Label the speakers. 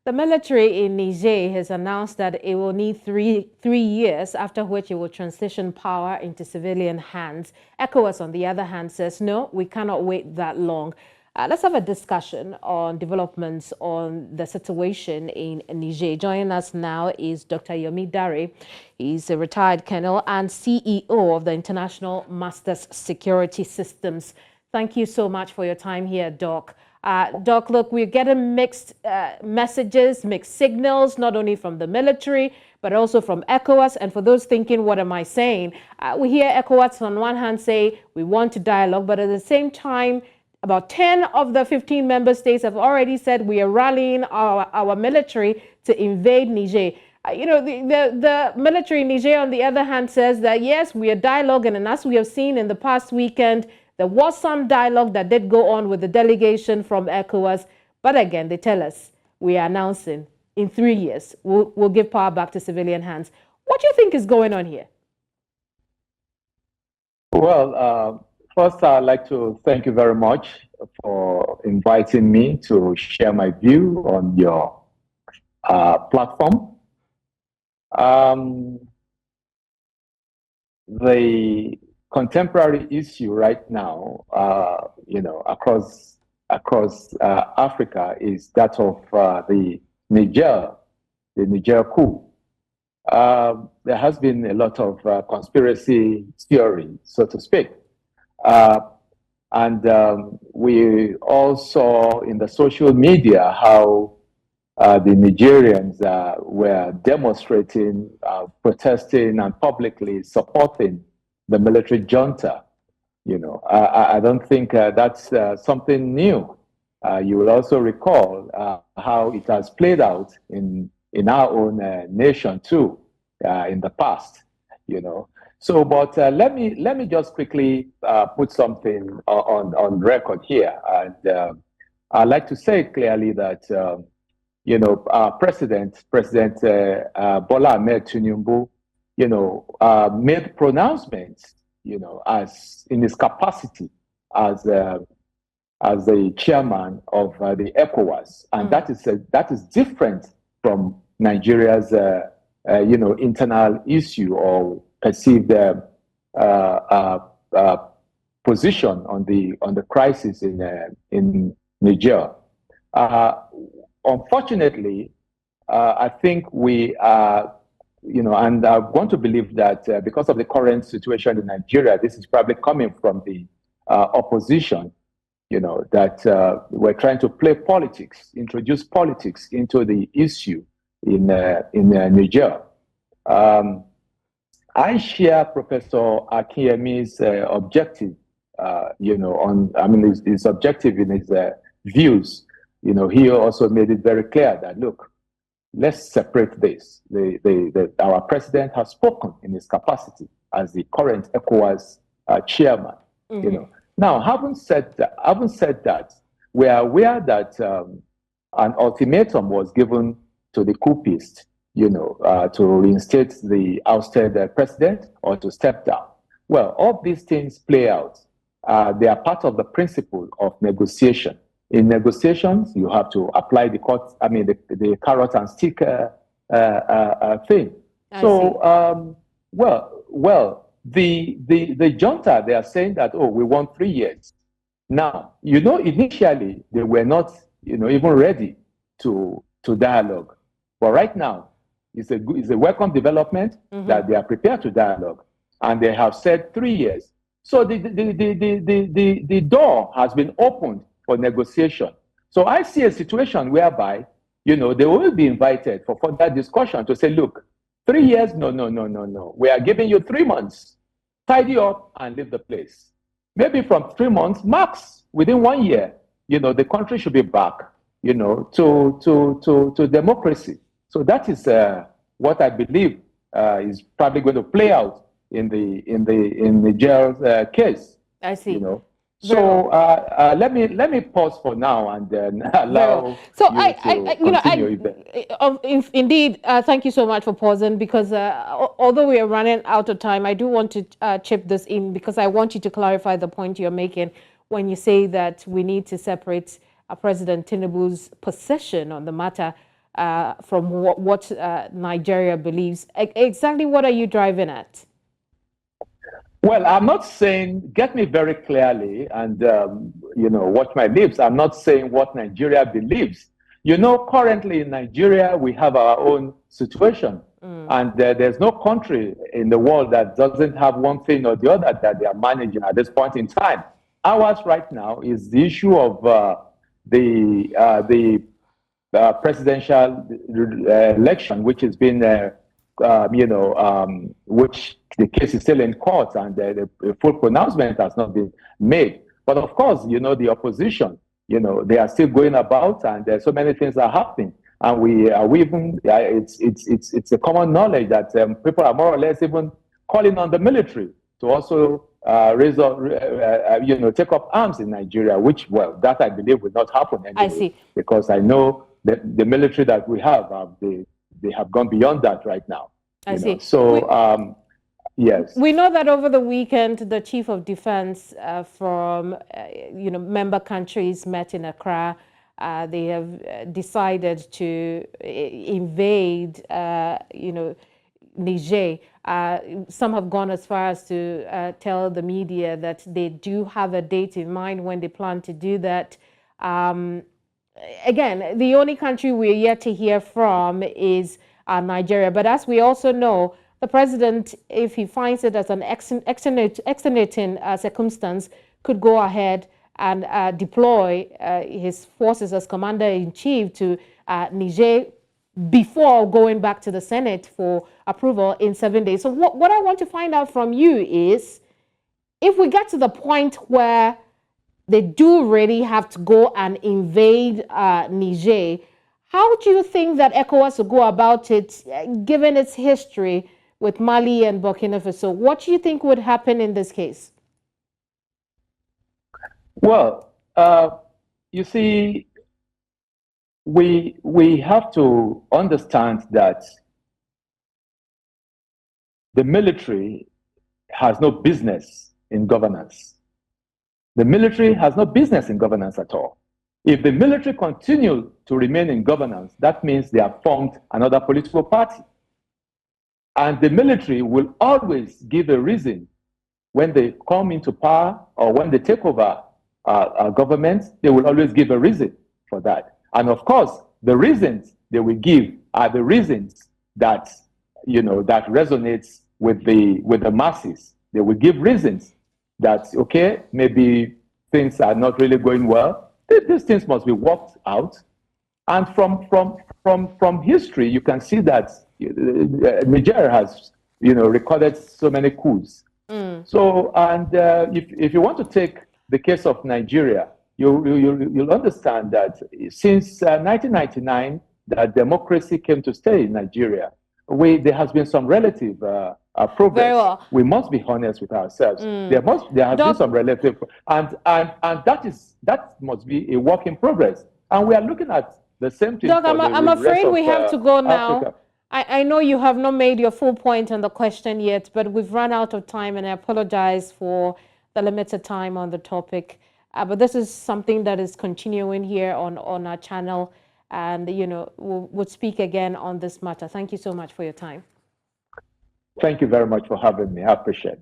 Speaker 1: The military in Niger has announced that it will need three years, after which it will transition power into civilian hands. ECOWAS, on the other hand, says, no, we cannot wait that long. Let's have a discussion on developments on the situation in Niger. Joining us now is Dr. Yomi Dare. He's a retired colonel and CEO of the International Masters Security Systems. Thank you so much for your time here, Doc. Doc, look, we're getting mixed messages, mixed signals, not only from the military, but also from ECOWAS. And for those thinking, what am I saying? We hear ECOWAS on one hand say we want to dialogue, but at the same time, about 10 of the 15 member states have already said we are rallying our military to invade Niger. The military in Niger, on the other hand, says that, yes, we are dialoguing. And as we have seen in the past weekend, there was some dialogue that did go on with the delegation from ECOWAS. But again, they tell us we are announcing in 3 years, we'll give power back to civilian hands. What do you think is going on here?
Speaker 2: Well, first, I'd like to thank you very much for inviting me to share my view on your platform. The contemporary issue right now, across Africa is that of the Niger Coup. There has been a lot of conspiracy theory, so to speak. We all saw in the social media how the Nigerians were demonstrating, protesting, and publicly supporting the military junta. I don't think that's something new. You will also recall how it has played out in our own nation too in the past. So, but let me just quickly put something on record here, and I'd like to say clearly that President Bola Ahmed Tinubu, made pronouncements, as in his capacity as the chairman of the ECOWAS, and that is different from Nigeria's internal issue or perceived position on the crisis in Niger. Unfortunately, I think we are, and I want to believe that because of the current situation in Nigeria, this is probably coming from the opposition, that we're trying to play politics, introduce politics into the issue in Niger. I share Professor Akinyemi's objective, his objective in his views. He also made it very clear that, look, let's separate this. Our president has spoken in his capacity as the current ECOWAS chairman.
Speaker 1: Mm-hmm.
Speaker 2: Now, having said that, we are aware that an ultimatum was given to the coupists, to reinstate the ousted president or to step down. Well, all these things play out. They are part of the principle of negotiation. In negotiations, you have to apply the carrot and stick thing. The junta, they are saying that, we want 3 years. Now, initially they were not, even ready to dialogue. But right now, it's a welcome development that they are prepared to dialogue, and they have said 3 years. So the door has been opened for negotiation. So I see a situation whereby, they will be invited for further discussion to say, look, 3 years, no. We are giving you 3 months. Tidy up and leave the place. Maybe from 3 months, max, within 1 year, the country should be back, to democracy. So that is what I believe is probably going to play out in the jail case.
Speaker 1: I see.
Speaker 2: So let me pause for now and then allow
Speaker 1: Indeed, thank you so much for pausing, because although we are running out of time, I do want to chip this in, because I want you to clarify the point you're making when you say that we need to separate President Tinubu's position on the matter from what Nigeria believes. Exactly what are you driving at?
Speaker 2: Well, I'm not saying, get me very clearly and, watch my lips. I'm not saying what Nigeria believes. Currently in Nigeria, we have our own situation. And there's no country in the world that doesn't have one thing or the other that they are managing at this point in time. Ours right now is the issue of the presidential election, which has been, which the case is still in court and the full pronouncement has not been made. But of course, the opposition, they are still going about, and there's so many things are happening. And it's a common knowledge that people are more or less even calling on the military to also take up arms in Nigeria, which, well, that I believe will not happen anyway. I see. Because I know that the military that we have, they have gone beyond that right now.
Speaker 1: I see.
Speaker 2: So, yes.
Speaker 1: We know that over the weekend, the chief of defense from, member countries met in Accra. They have decided to invade, Niger. Some have gone as far as to tell the media that they do have a date in mind when they plan to do that. Again, the only country we're yet to hear from is Nigeria. But as we also know, the president, if he finds it as an extenuating circumstance, could go ahead and deploy his forces as commander-in-chief to Niger before going back to the Senate for approval in 7 days. So what I want to find out from you is, if we get to the point where they do really have to go and invade Niger, how do you think that ECOWAS will go about it, given its history with Mali and Burkina Faso? What do you think would happen in this case?
Speaker 2: Well, you see, we have to understand that the military has no business in governance. The military has no business in governance at all. If the military continue to remain in governance, that means they have formed another political party. And the military will always give a reason when they come into power or when they take over government. They will always give a reason for that. And of course, the reasons they will give are the reasons that, that resonates with the masses. They will give reasons that, okay, maybe things are not really going well. These things must be worked out. And from history, you can see that Nigeria has, recorded so many coups. So, and if you want to take the case of Nigeria, you'll understand that since 1999, that democracy came to stay in Nigeria. There has been some relative progress.
Speaker 1: Very well.
Speaker 2: We must be honest with ourselves. There has been some relative, and that must be a work in progress. And we are looking at the same thing.
Speaker 1: Doc, I'm afraid we have to go now. I know you have not made your full point on the question yet, but we've run out of time, and I apologize for the limited time on the topic. But this is something that is continuing here on our channel, and we'll speak again on this matter. Thank you so much for your time.
Speaker 2: Thank you very much for having me. I appreciate it.